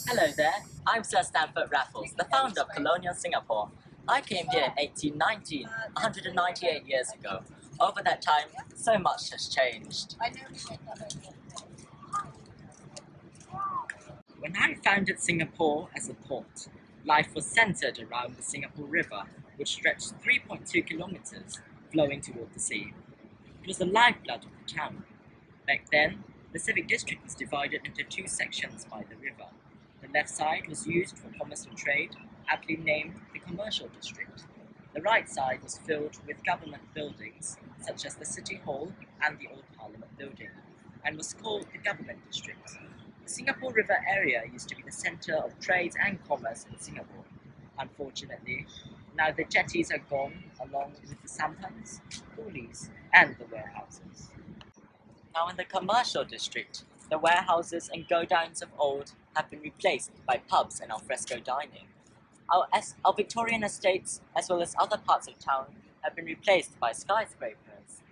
Hello there, I'm Sir Stanford Raffles, the founder of colonial Singapore. I came here in 1819, 198 years ago. Over that time, so much has changed. When I founded Singapore as a port, life was centered around the Singapore River, which stretched 3.2 kilometers, flowing toward the sea. It was the lifeblood of the town. Back then, the civic district was divided into two sections by the river. The left side was used for commerce and trade, aptly named the commercial district. The right side was filled with government buildings, such as the City Hall and the Old Parliament Building, and was called the government district. The Singapore River area used to be the center of trade and commerce in Singapore. Unfortunately, now the jetties are gone, along with the sampans, coolies, and the warehouses. Now in the commercial district, the warehouses and godowns of old have been replaced by pubs and alfresco dining. Our Victorian estates, as well as other parts of town, have been replaced by skyscrapers.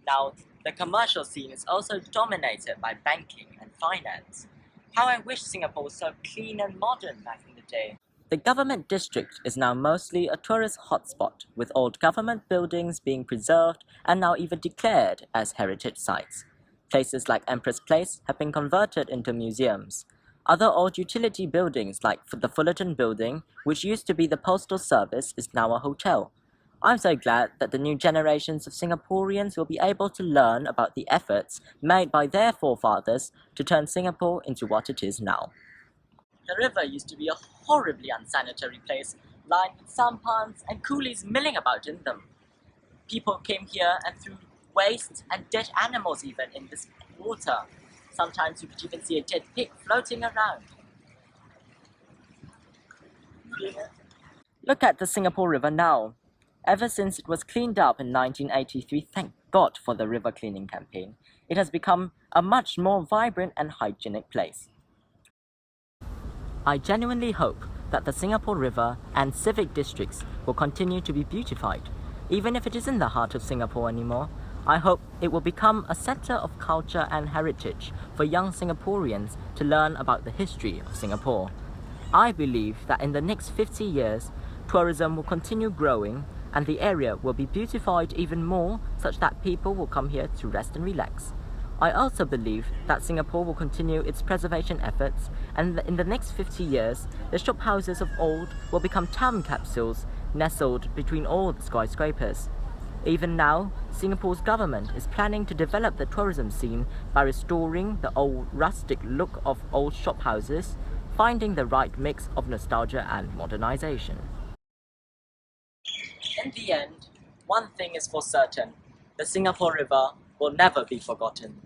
Now, the commercial scene is also dominated by banking and finance. How I wish Singapore was so clean and modern back in the day. The government district is now mostly a tourist hotspot, with old government buildings being preserved and now even declared as heritage sites. Places like Empress Place have been converted into museums. Other old utility buildings like the Fullerton Building, which used to be the postal service, is now a hotel. I'm so glad that the new generations of Singaporeans will be able to learn about the efforts made by their forefathers to turn Singapore into what it is now. The river used to be a horribly unsanitary place, lined with sampans and coolies milling about in them. People came here and threw waste and dead animals even in this water. Sometimes you could even see a dead pig floating around. Look at the Singapore River now. Ever since it was cleaned up in 1983, thank God for the river cleaning campaign, it has become a much more vibrant and hygienic place. I genuinely hope that the Singapore River and civic districts will continue to be beautified. Even if it isn't the heart of Singapore anymore, I hope it will become a center of culture and heritage for young Singaporeans to learn about the history of Singapore. I believe that in the next 50 years, tourism will continue growing and the area will be beautified even more such that people will come here to rest and relax. I also believe that Singapore will continue its preservation efforts, and in the next 50 years, the shophouses of old will become town capsules nestled between all the skyscrapers. Even now, Singapore's government is planning to develop the tourism scene by restoring the old rustic look of old shophouses, finding the right mix of nostalgia and modernization. In the end, one thing is for certain, the Singapore River will never be forgotten.